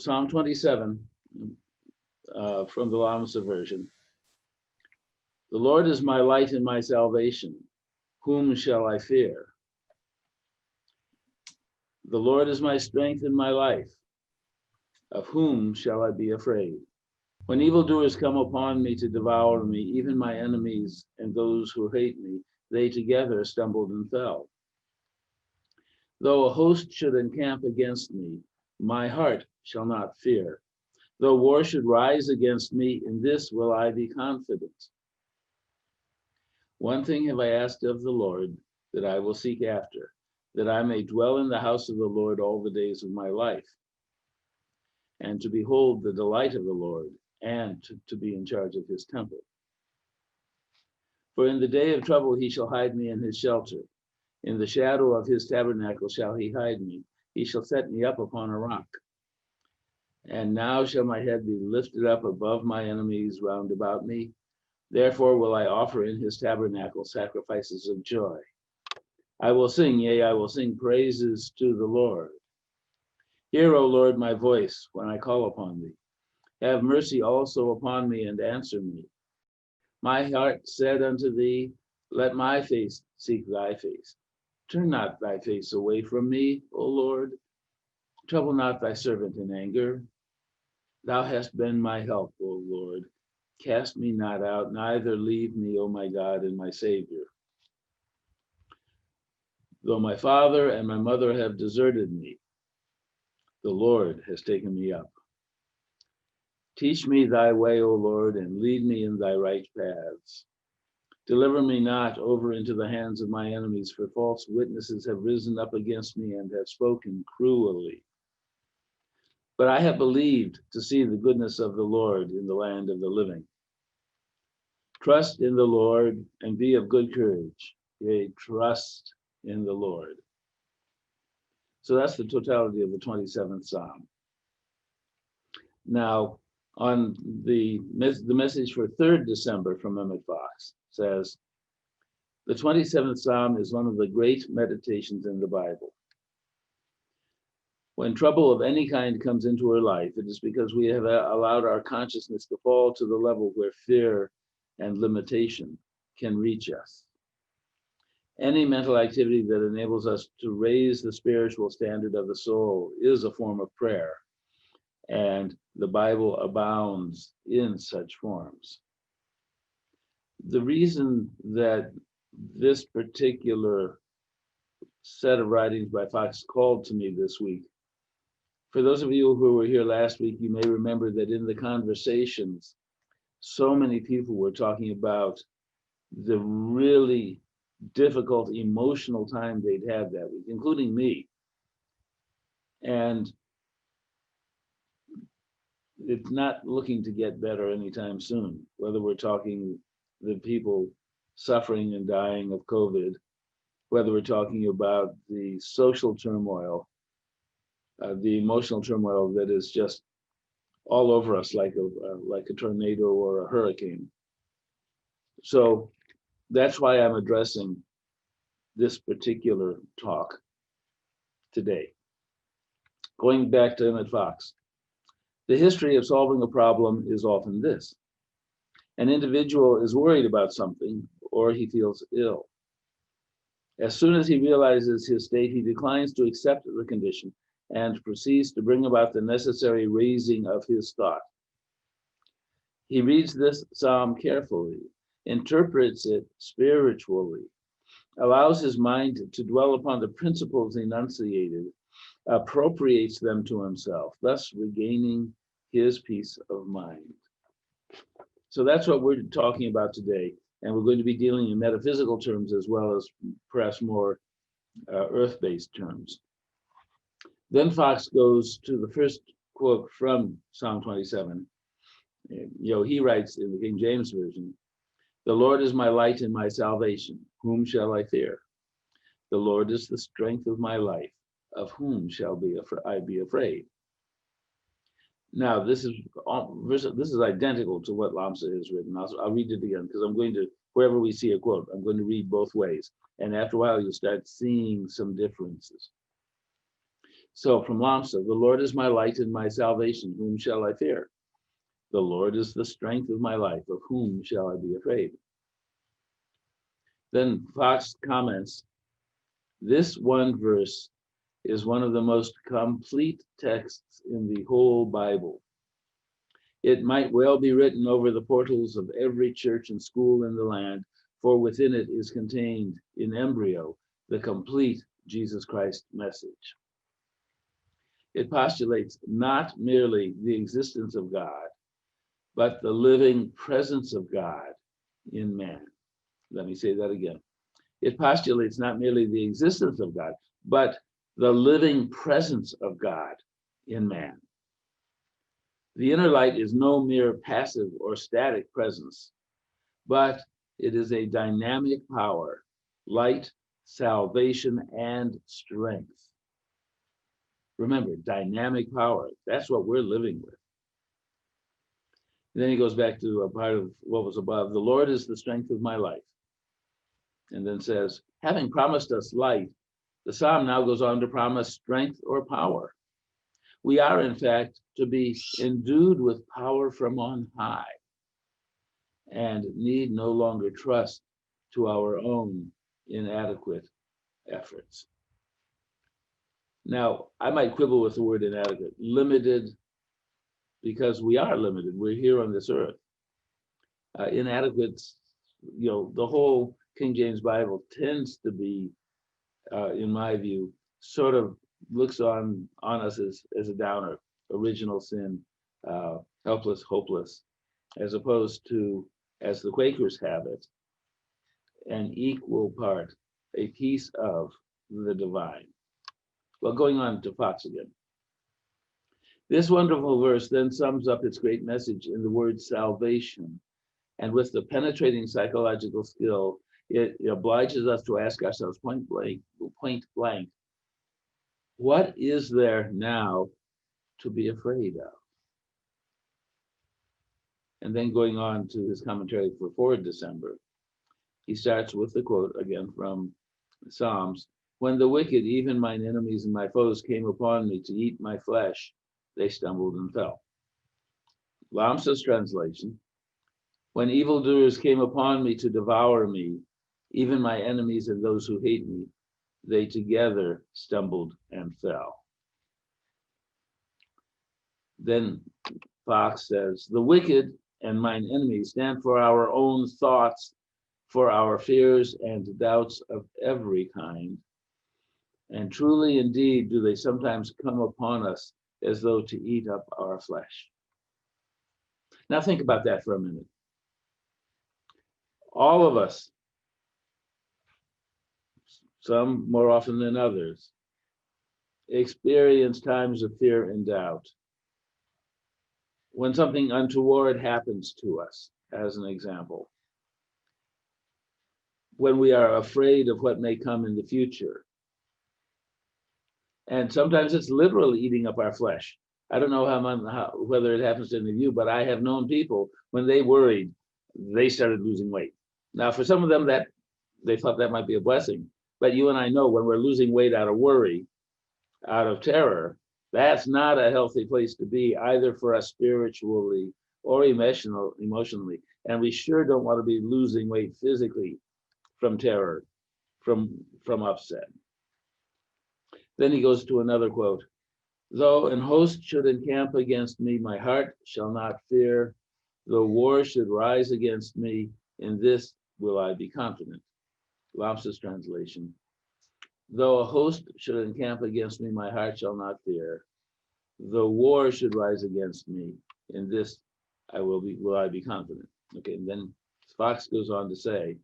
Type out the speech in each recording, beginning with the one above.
Psalm 27 from the Lama version. The Lord is my light and my salvation. Whom shall I fear? The Lord is my strength and my life. Of whom shall I be afraid? When evildoers come upon me to devour me, even my enemies and those who hate me, they together stumbled and fell. Though a host should encamp against me, my heart shall not fear. Though war should rise against me, in this will I be confident. One thing have I asked of the Lord, that I will seek after, that I may dwell in the house of the Lord all the days of my life, and to behold the delight of the Lord, and to be in charge of his temple. For in the day of trouble he shall hide me in his shelter. In the shadow of his tabernacle shall he hide me. He shall set me up upon a rock. And now shall my head be lifted up above my enemies round about me. Therefore will I offer in his tabernacle sacrifices of joy. I will sing, yea, I will sing praises to the Lord. Hear, O Lord, my voice when I call upon thee. Have mercy also upon me and answer me. My heart said unto thee, let my face seek thy face. Turn not thy face away from me, O Lord. Trouble not thy servant in anger. Thou hast been my help, O Lord. Cast me not out, neither leave me, O my God and my Savior. Though my father and my mother have deserted me, the Lord has taken me up. Teach me thy way, O Lord, and lead me in thy right paths. Deliver me not over into the hands of my enemies, for false witnesses have risen up against me and have spoken cruelly. But I have believed to see the goodness of the Lord in the land of the living. Trust in the Lord and be of good courage. Yea, trust in the Lord. So that's the totality of the 27th Psalm. Now, on the message for 3rd December from Emmett Fox says, the 27th Psalm is one of the great meditations in the Bible. When trouble of any kind comes into our life, it is because we have allowed our consciousness to fall to the level where fear and limitation can reach us. Any mental activity that enables us to raise the spiritual standard of the soul is a form of prayer, and the Bible abounds in such forms. The reason that this particular set of writings by Fox called to me this week, for those of you who were here last week, you may remember that in the conversations, so many people were talking about the really difficult emotional time they'd had that week, including me. And it's not looking to get better anytime soon, whether we're talking the people suffering and dying of COVID, whether we're talking about the social turmoil, the emotional turmoil that is just all over us like a tornado or a hurricane. So that's why I'm addressing this particular talk today. Going back to Emmett Fox, the history of solving a problem is often this. An individual is worried about something or he feels ill. As soon as he realizes his state, he declines to accept the condition and proceeds to bring about the necessary raising of his thought. He reads this psalm carefully, interprets it spiritually, allows his mind to dwell upon the principles enunciated, appropriates them to himself, thus regaining his peace of mind. So that's what we're talking about today. And we're going to be dealing in metaphysical terms as well as perhaps more earth-based terms. Then Fox goes to the first quote from Psalm 27. He writes in the King James Version, "The Lord is my light and my salvation. Whom shall I fear? The Lord is the strength of my life. Of whom shall I be afraid?" Now, this is identical to what Lamsa has written. I'll read it again because I'm going to, wherever we see a quote, I'm going to read both ways. And after a while, you'll start seeing some differences. So from Lamsa, the Lord is my light and my salvation. Whom shall I fear? The Lord is the strength of my life. Of whom shall I be afraid? Then Fox comments, this one verse is one of the most complete texts in the whole Bible. It might well be written over the portals of every church and school in the land, for within it is contained in embryo the complete Jesus Christ message. It postulates not merely the existence of God, but the living presence of God in man. Let me say that again. It postulates not merely the existence of God, but the living presence of God in man. The inner light is no mere passive or static presence, but it is a dynamic power, light, salvation, and strength. Remember, dynamic power, that's what we're living with. And then he goes back to a part of what was above. The Lord is the strength of my life. And then says, having promised us light, the psalm now goes on to promise strength or power. We are, in fact, to be endued with power from on high and need no longer trust to our own inadequate efforts. Now, I might quibble with the word inadequate, limited, because we are limited. We're here on this earth. Inadequate, the whole King James Bible tends to be, in my view, sort of looks on us as a downer, original sin, helpless, hopeless, as opposed to, as the Quakers have it, an equal part, a piece of the divine. Well, going on to Fox again. This wonderful verse then sums up its great message in the word salvation. And with the penetrating psychological skill, it obliges us to ask ourselves point blank, what is there now to be afraid of? And then going on to his commentary for December, he starts with the quote again from Psalms, when the wicked, even mine enemies and my foes, came upon me to eat my flesh, they stumbled and fell. Lamsa's translation, when evildoers came upon me to devour me, even my enemies and those who hate me, they together stumbled and fell. Then Fox says, the wicked and mine enemies stand for our own thoughts, for our fears and doubts of every kind. And truly, indeed, do they sometimes come upon us as though to eat up our flesh. Now think about that for a minute. All of us, some more often than others, experience times of fear and doubt. When something untoward happens to us, as an example, when we are afraid of what may come in the future. And sometimes it's literally eating up our flesh. I don't know whether it happens to any of you, but I have known people, when they worried, they started losing weight. Now, for some of them, that they thought that might be a blessing. But you and I know when we're losing weight out of worry, out of terror, that's not a healthy place to be, either for us spiritually or emotionally. And we sure don't want to be losing weight physically from terror, from upset. Then he goes to another quote. Though an host should encamp against me, my heart shall not fear. Though war should rise against me, in this will I be confident. Lamsa's translation. Though a host should encamp against me, my heart shall not fear. Though war should rise against me, in this will I be confident. Okay, and then Fox goes on to say,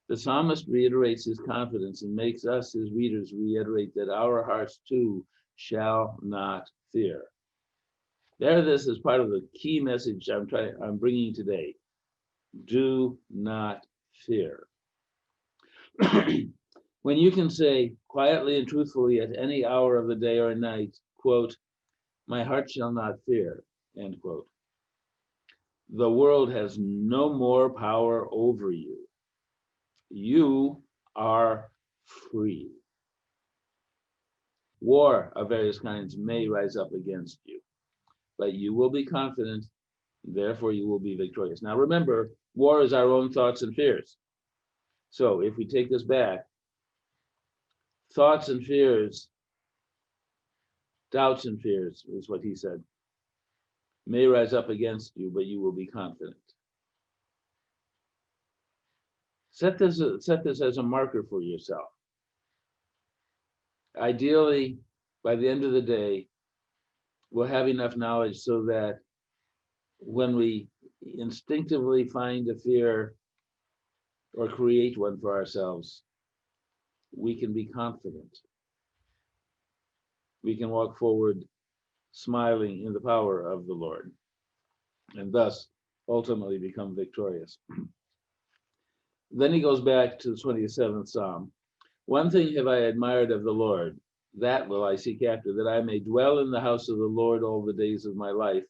the psalmist reiterates his confidence and makes us, his readers, reiterate that our hearts too shall not fear. This is part of the key message I'm bringing today. Do not fear. When you can say quietly and truthfully at any hour of the day or night, quote, my heart shall not fear, end quote. The world has no more power over you. You are free. War of various kinds may rise up against you, but you will be confident, therefore you will be victorious. Now remember, war is our own thoughts and fears. So if we take this back, thoughts and fears, doubts and fears is what he said, may rise up against you, but you will be confident. Set this as a marker for yourself. Ideally, by the end of the day, we'll have enough knowledge so that when we instinctively find a fear or create one for ourselves, we can be confident. We can walk forward smiling in the power of the Lord, and thus ultimately become victorious. Then he goes back to the 27th Psalm. One thing have I admired of the Lord, that will I seek after, that I may dwell in the house of the Lord all the days of my life,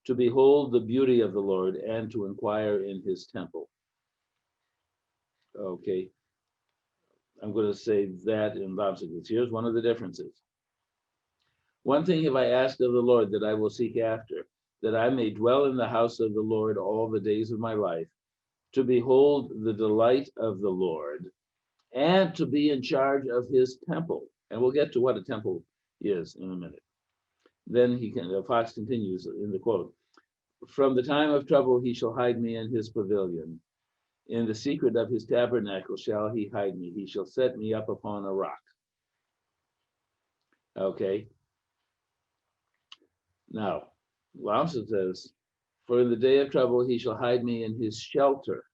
to behold the beauty of the Lord and to inquire in his temple. Okay, I'm going to say that in obstacles. Here's one of the differences. One thing have I asked of the Lord that I will seek after, that I may dwell in the house of the Lord all the days of my life, to behold the delight of the Lord and to be in charge of his temple. And we'll get to what a temple is in a minute. Then Fox continues in the quote, from the time of trouble he shall hide me in his pavilion. In the secret of his tabernacle shall he hide me. He shall set me up upon a rock. Okay. Now, Lamson says, for in the day of trouble he shall hide me in his shelter.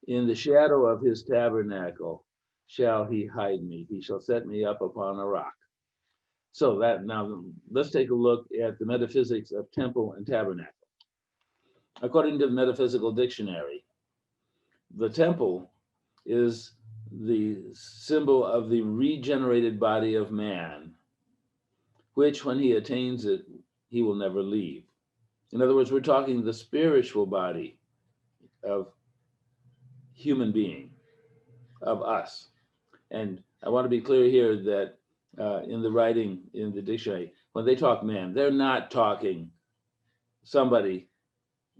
In the shadow of his tabernacle shall he hide me. He shall set me up upon a rock. So that now let's take a look at the metaphysics of temple and tabernacle. According to the Metaphysical Dictionary, the temple is the symbol of the regenerated body of man, which when he attains it, he will never leave. In other words, we're talking the spiritual body of human being, of us. And I want to be clear here that in the writing in the dictionary, when they talk man, they're not talking somebody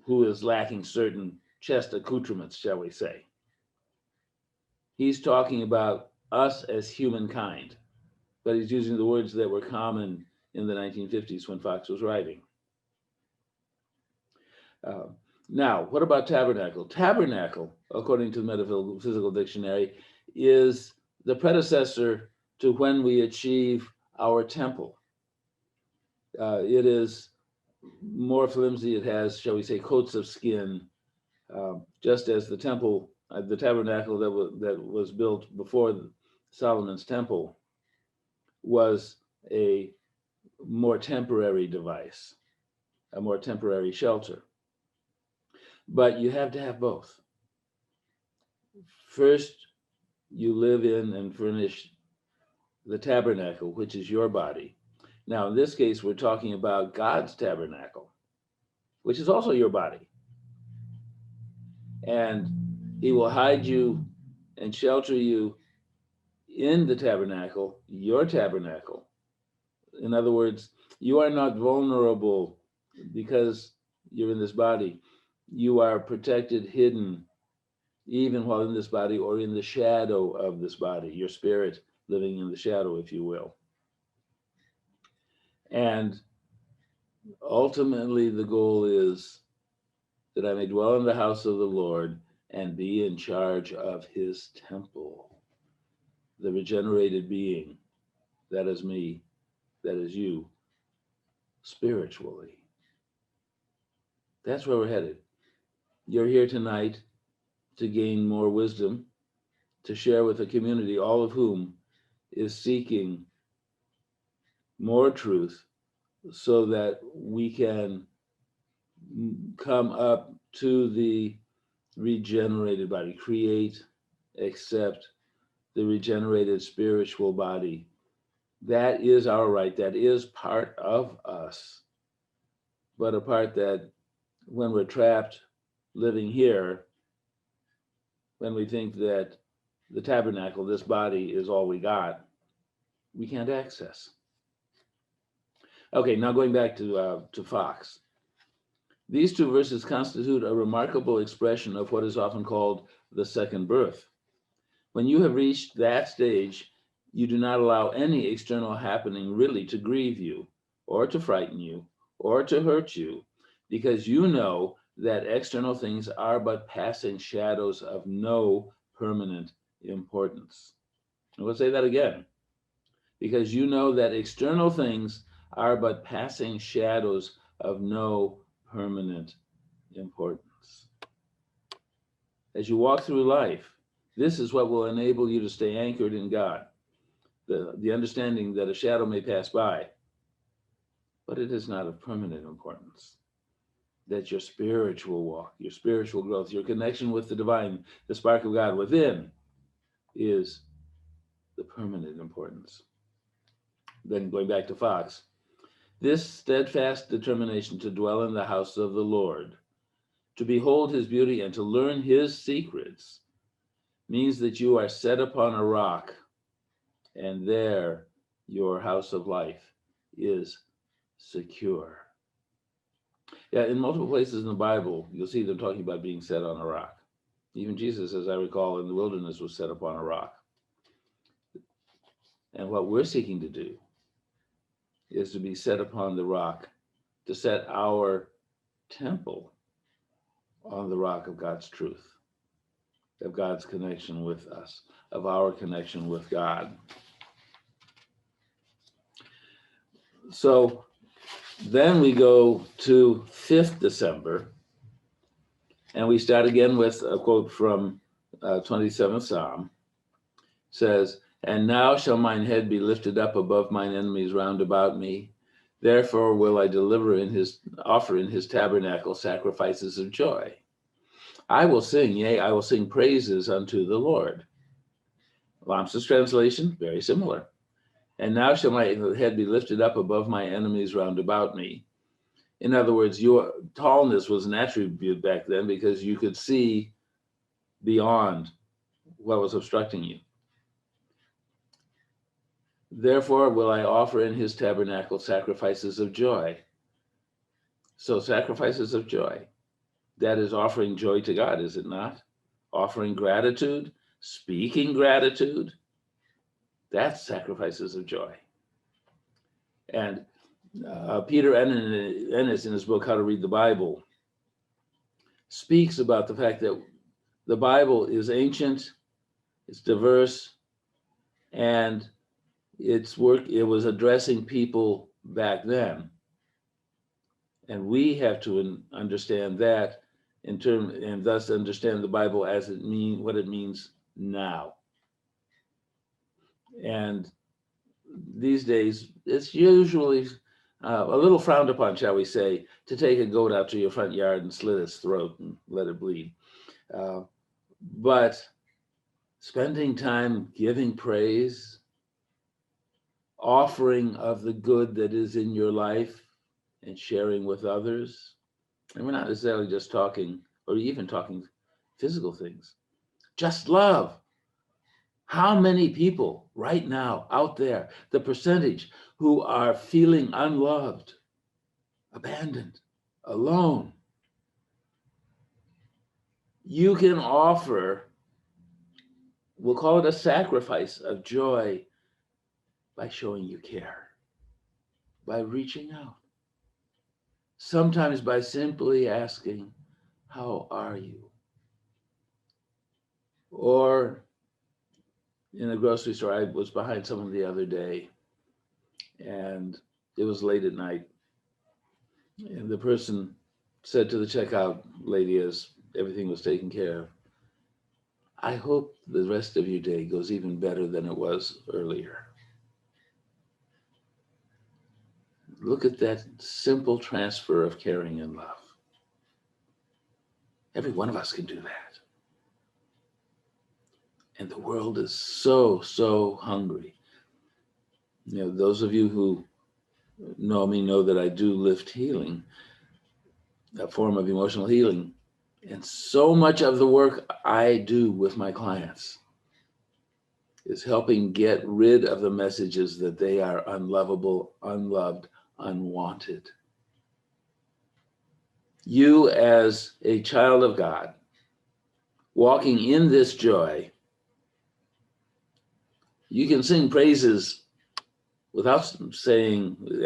who is lacking certain chest accoutrements, shall we say. He's talking about us as humankind, but he's using the words that were common in the 1950s when Fox was writing. Now, what about tabernacle? Tabernacle, according to the Metaphysical Dictionary, is the predecessor to when we achieve our temple. It is more flimsy. It has, shall we say, coats of skin, just as the temple, the tabernacle that was built before Solomon's temple was a more temporary device, a more temporary shelter. But you have to have both. First, you live in and furnish the tabernacle, which is your body. Now, in this case, we're talking about God's tabernacle, which is also your body. And he will hide you and shelter you in the tabernacle, your tabernacle. In other words, you are not vulnerable because you're in this body. You are protected, hidden, even while in this body or in the shadow of this body, your spirit living in the shadow, if you will. And ultimately, the goal is that I may dwell in the house of the Lord and be in charge of his temple, the regenerated being, that is me, that is you, spiritually. That's where we're headed. You're here tonight to gain more wisdom, to share with a community, all of whom is seeking more truth so that we can come up to the regenerated body, create, accept the regenerated spiritual body. That is our right. That is part of us, but a part that when we're trapped living here, when we think that the tabernacle, this body, is all we got, we can't access. Okay, now going back to Fox. These two verses constitute a remarkable expression of what is often called the second birth. When you have reached that stage, you do not allow any external happening really to grieve you, or to frighten you, or to hurt you, because you know that external things are but passing shadows of no permanent importance. I will say that again. Because you know that external things are but passing shadows of no permanent importance. As you walk through life, this is what will enable you to stay anchored in God. The understanding that a shadow may pass by, but it is not of permanent importance. That your spiritual walk, your spiritual growth, your connection with the divine, the spark of God within, is the permanent importance. Then going back to Fox, this steadfast determination to dwell in the house of the Lord, to behold his beauty and to learn his secrets, means that you are set upon a rock, and there your house of life is secure. Yeah, in multiple places in the Bible, you'll see them talking about being set on a rock. Even Jesus, as I recall, in the wilderness was set upon a rock. And what we're seeking to do is to be set upon the rock, to set our temple on the rock of God's truth, of God's connection with us, of our connection with God. So then we go to 5th December, and we start again with a quote from 27th Psalm. It says, "And now shall mine head be lifted up above mine enemies round about me. Therefore will I offer in his tabernacle sacrifices of joy. I will sing, yea, I will sing praises unto the Lord." Lamsa's translation, very similar. "And now shall my head be lifted up above my enemies round about me." In other words, your tallness was an attribute back then because you could see beyond what was obstructing you. "Therefore will I offer in his tabernacle sacrifices of joy." So sacrifices of joy, that is offering joy to God, is it not? Offering gratitude, speaking gratitude, that's sacrifices of joy. And Peter Ennis, in his book, How to Read the Bible, speaks about the fact that the Bible is ancient, it's diverse, and it was addressing people back then. And we have to understand that and thus understand the Bible as what it means now. And these days, it's usually a little frowned upon, shall we say, to take a goat out to your front yard and slit its throat and let it bleed. But spending time giving praise, offering of the good that is in your life and sharing with others. And we're not necessarily just talking, or even talking physical things, just love. How many people right now out there, the percentage who are feeling unloved, abandoned, alone? You can offer, we'll call it a sacrifice of joy, by showing you care, by reaching out. Sometimes by simply asking, "How are you?" Or in a grocery store, I was behind someone the other day, and it was late at night. And the person said to the checkout lady as everything was taken care of, "I hope the rest of your day goes even better than it was earlier." Look at that simple transfer of caring and love. Every one of us can do that. And the world is so, so hungry. You know, those of you who know me know that I do lift healing, a form of emotional healing. And so much of the work I do with my clients is helping get rid of the messages that they are unlovable, unloved, unwanted. You, as a child of God, walking in this joy, you can sing praises without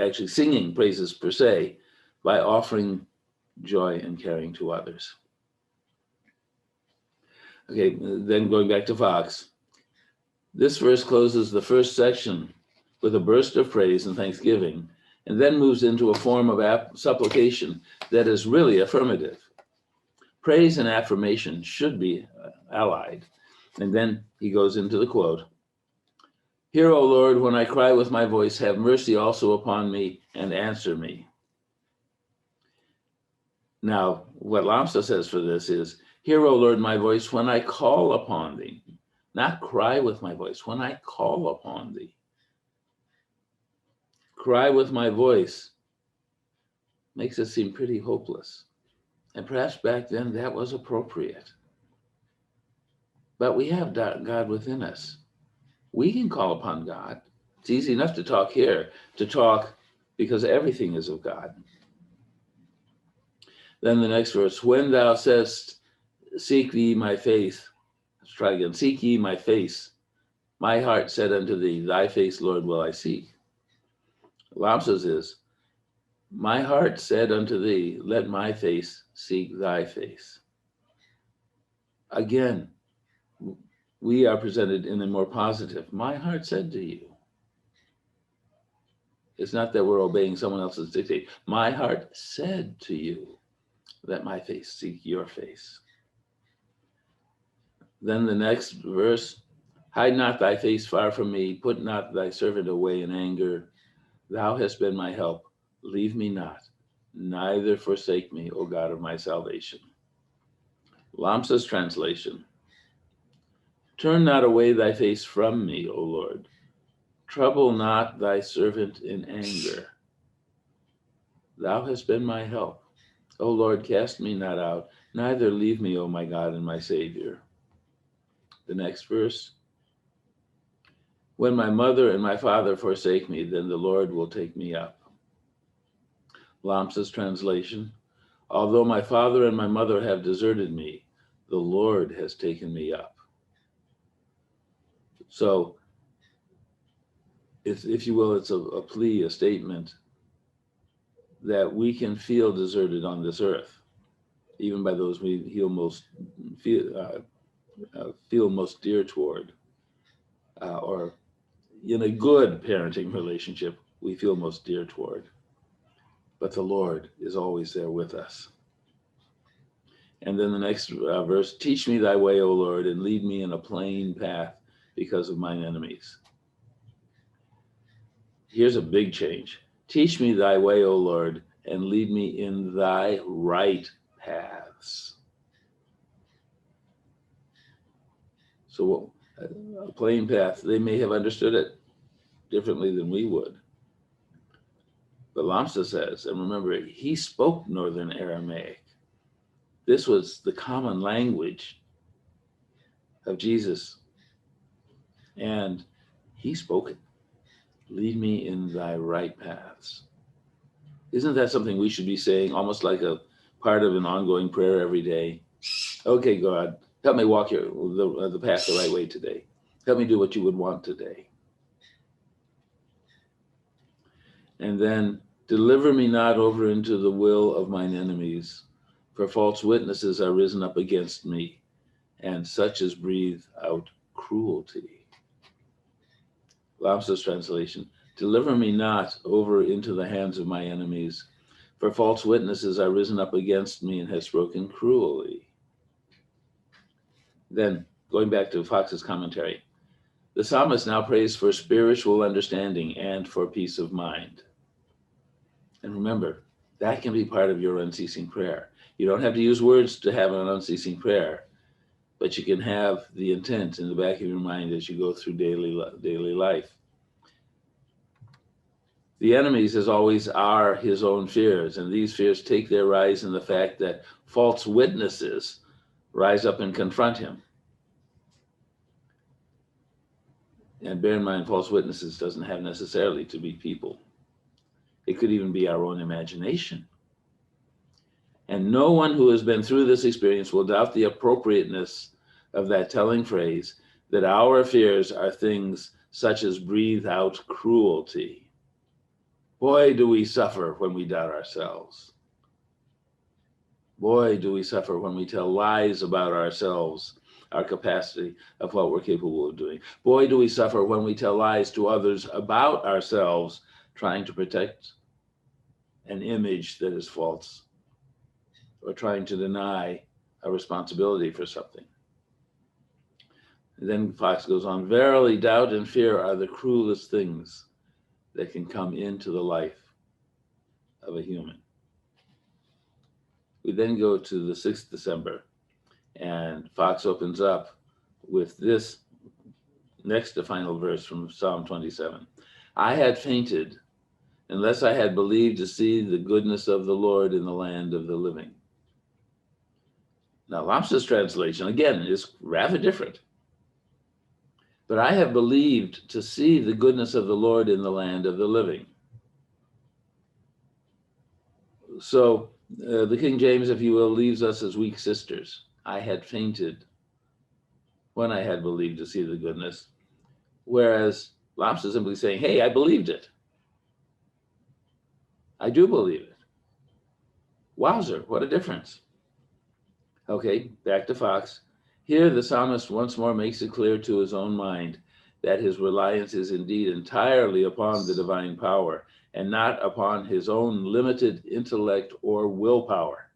actually singing praises per se, by offering joy and caring to others. Okay, then going back to Fox. This verse closes the first section with a burst of praise and thanksgiving, and then moves into a form of supplication that is really affirmative. Praise and affirmation should be allied. And then he goes into the quote, "Hear, O Lord, when I cry with my voice, have mercy also upon me and answer me." Now, what Lamsa says for this is, "Hear, O Lord, my voice when I call upon thee." Not cry with my voice, when I call upon thee. Cry with my voice makes it seem pretty hopeless. And perhaps back then that was appropriate. But we have God within us. We can call upon God. It's easy enough to talk here, to talk because everything is of God. Then the next verse, "When thou saidst, seek ye my face," let's try again, "seek ye my face, my heart said unto thee, thy face, Lord, will I seek." Lamsa's is, "My heart said unto thee, let my face seek thy face." Again, we are presented in a more positive, my heart said to you. It's not that we're obeying someone else's dictate. My heart said to you, let my face seek your face. Then the next verse, "Hide not thy face far from me, put not thy servant away in anger. Thou hast been my help, leave me not, neither forsake me, O God of my salvation." Lamsa's translation, "Turn not away thy face from me, O Lord. Trouble not thy servant in anger. Thou hast been my help. O Lord, cast me not out, neither leave me, O my God and my Savior." The next verse, "When my mother and my father forsake me, then the Lord will take me up." Lamsa's translation, "Although my father and my mother have deserted me, the Lord has taken me up." So, if you will, it's a plea, a statement that we can feel deserted on this earth, even by those we feel most dear toward, or in a good parenting relationship, we feel most dear toward. But the Lord is always there with us. And then the next verse, "Teach me thy way, O Lord, and lead me in a plain path because of mine enemies." Here's a big change. "Teach me thy way, O Lord, and lead me in thy right paths." So a plain path, they may have understood it differently than we would. But Lamsa says, and remember, he spoke Northern Aramaic. This was the common language of Jesus. And he spoke it. Lead me in thy right paths. Isn't that something we should be saying, almost like a part of an ongoing prayer every day? Okay, God, help me walk the path the right way today. Help me do what you would want today. And then, "Deliver me not over into the will of mine enemies, for false witnesses are risen up against me, and such as breathe out cruelty." Lamsa's translation, "Deliver me not over into the hands of my enemies, for false witnesses are risen up against me and have spoken cruelly." Then, going back to Fox's commentary, the psalmist now prays for spiritual understanding and for peace of mind. And remember, that can be part of your unceasing prayer. You don't have to use words to have an unceasing prayer, but you can have the intent in the back of your mind as you go through daily life. The enemies, as always, are his own fears, and these fears take their rise in the fact that false witnesses rise up and confront him. And bear in mind, false witnesses doesn't have necessarily to be people. It could even be our own imagination. And no one who has been through this experience will doubt the appropriateness of that telling phrase that our fears are things such as breathe out cruelty. Boy, do we suffer when we doubt ourselves. Boy, do we suffer when we tell lies about ourselves, our capacity of what we're capable of doing. Boy, do we suffer when we tell lies to others about ourselves, trying to protect an image that is false, or trying to deny a responsibility for something. And then Fox goes on, verily, doubt and fear are the cruelest things that can come into the life of a human. We then go to the 6th December, and Fox opens up with this next to final verse from Psalm 27. I had fainted unless I had believed to see the goodness of the Lord in the land of the living. Now, Lambsa's translation, again, is rather different. But I have believed to see the goodness of the Lord in the land of the living. So the King James, if you will, leaves us as weak sisters. I had fainted when I had believed to see the goodness. Whereas Lambsa is simply saying, hey, I believed it. I do believe it. Wowzer, what a difference. Okay, back to Fox. Here the psalmist once more makes it clear to his own mind that his reliance is indeed entirely upon the divine power and not upon his own limited intellect or willpower.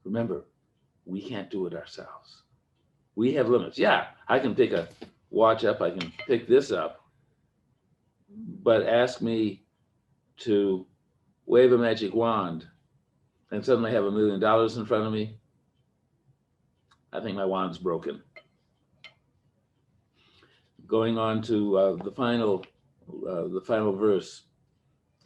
Remember, we can't do it ourselves. We have limits. Yeah, I can pick a watch up, I can pick this up, but ask me to wave a magic wand and suddenly have $1 million in front of me, I think my wand's broken. Going on to the final verse,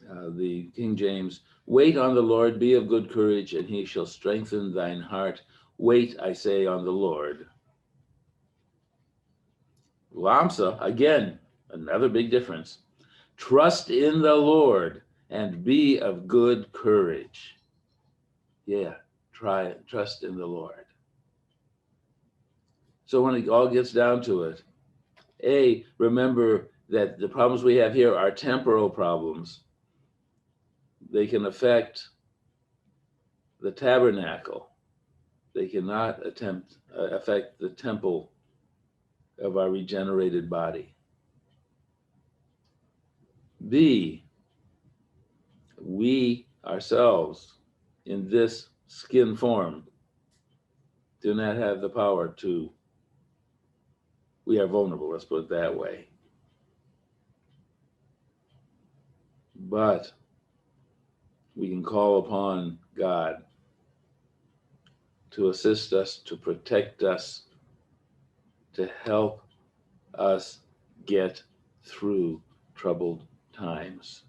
the King James, wait on the Lord, be of good courage, and he shall strengthen thine heart. Wait, I say, on the Lord. Lambsa, again, another big difference. Trust in the Lord and be of good courage. Yeah, trust in the Lord. So when it all gets down to it, remember that the problems we have here are temporal problems. They can affect the tabernacle. They cannot affect the temple of our regenerated body. B, we ourselves in this skin form do not have the power to, we are vulnerable, let's put it that way. But we can call upon God to assist us, to protect us, to help us get through troubled times.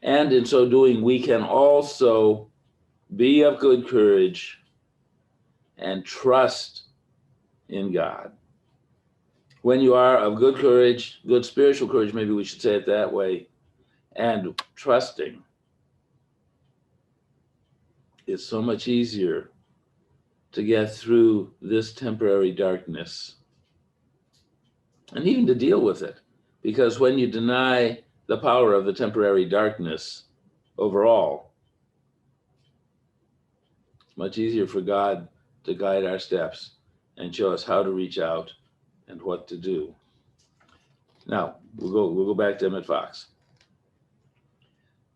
And in so doing, we can also be of good courage and trust in God. When you are of good courage, good spiritual courage, maybe we should say it that way, and trusting, it's so much easier to get through this temporary darkness and even to deal with it. Because when you deny the power of the temporary darkness overall, it's much easier for God to guide our steps and show us how to reach out and what to do. Now, we'll go back to Emmett Fox.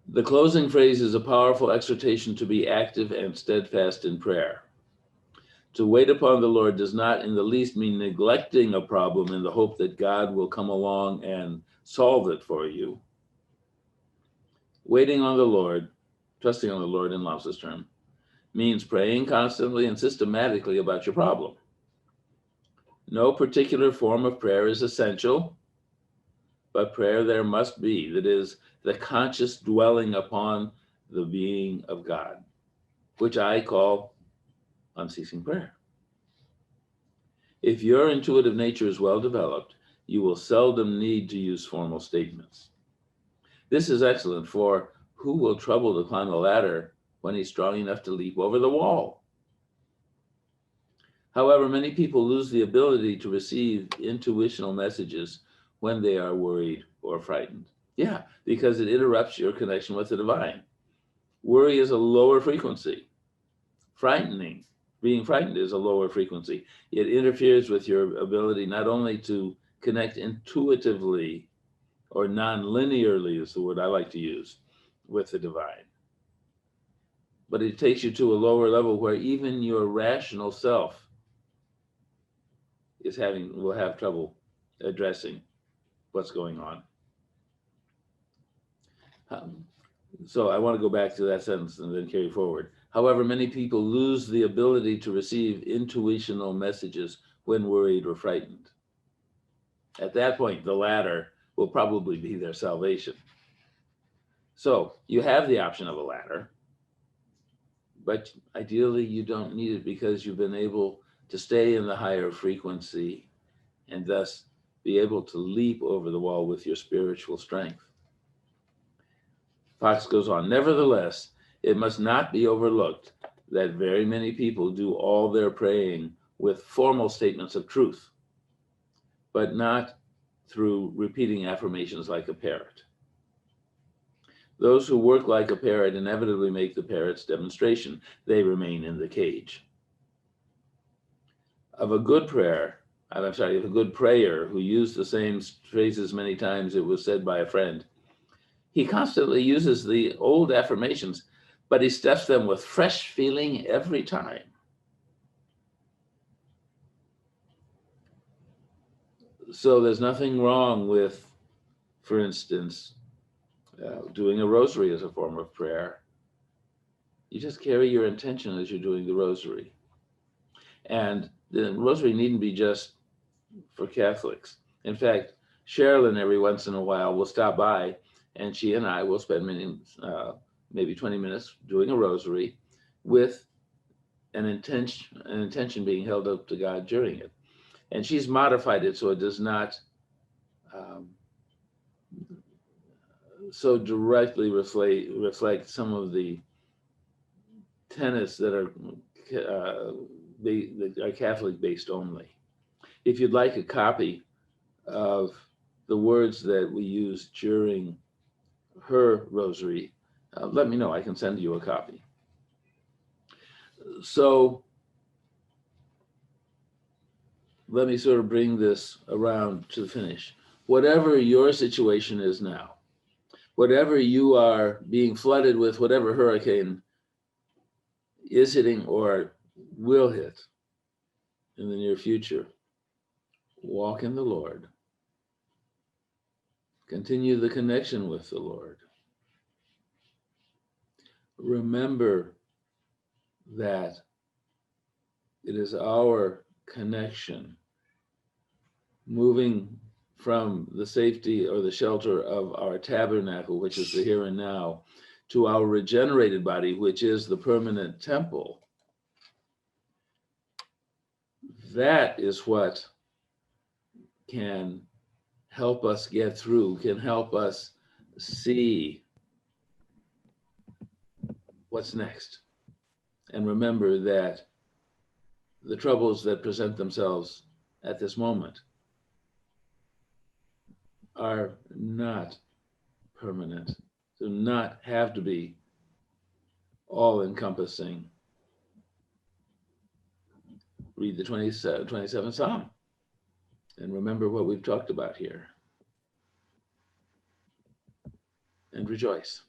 The closing phrase is a powerful exhortation to be active and steadfast in prayer. To wait upon the Lord does not in the least mean neglecting a problem in the hope that God will come along and solve it for you. Waiting on the Lord, trusting on the Lord in Lambsa's term, means praying constantly and systematically about your problem. No particular form of prayer is essential, but prayer there must be, that is, the conscious dwelling upon the being of God, which I call unceasing prayer. If your intuitive nature is well developed, you will seldom need to use formal statements. This is excellent for who will trouble to climb a ladder when he's strong enough to leap over the wall. However, many people lose the ability to receive intuitional messages when they are worried or frightened. Yeah, because it interrupts your connection with the divine. Worry is a lower frequency. Being frightened is a lower frequency. It interferes with your ability not only to connect intuitively or non-linearly is the word I like to use with the divine, but it takes you to a lower level where even your rational self will have trouble addressing what's going on. So I want to go back to that sentence and then carry forward. However, many people lose the ability to receive intuitional messages when worried or frightened. At that point, the ladder will probably be their salvation. So you have the option of a ladder, but ideally you don't need it because you've been able to stay in the higher frequency and thus be able to leap over the wall with your spiritual strength. Fox goes on, nevertheless, it must not be overlooked that very many people do all their praying with formal statements of truth, but not through repeating affirmations like a parrot. Those who work like a parrot inevitably make the parrot's demonstration. They remain in the cage. Of a good prayer who used the same phrases many times it was said by a friend, he constantly uses the old affirmations, but he stuffs them with fresh feeling every time. So there's nothing wrong with, for instance, doing a rosary as a form of prayer. You just carry your intention as you're doing the rosary. And the rosary needn't be just for Catholics. In fact, Sherilyn every once in a while will stop by and she and I will spend maybe 20 minutes doing a rosary with an intention being held up to God during it. And she's modified it so it does not so directly reflect some of the tenets that are Catholic based only. If you'd like a copy of the words that we use during her rosary, let me know. I can send you a copy. So let me sort of bring this around to the finish. Whatever your situation is now, whatever you are being flooded with, whatever hurricane is hitting or will hit in the near future, walk in the Lord. Continue the connection with the Lord. Remember that it is our connection moving from the safety or the shelter of our tabernacle, which is the here and now, to our regenerated body, which is the permanent temple. That is what can help us get through, can help us see what's next. And remember that the troubles that present themselves at this moment are not permanent, do not have to be all-encompassing. Read the 27th Psalm and remember what we've talked about here. And rejoice.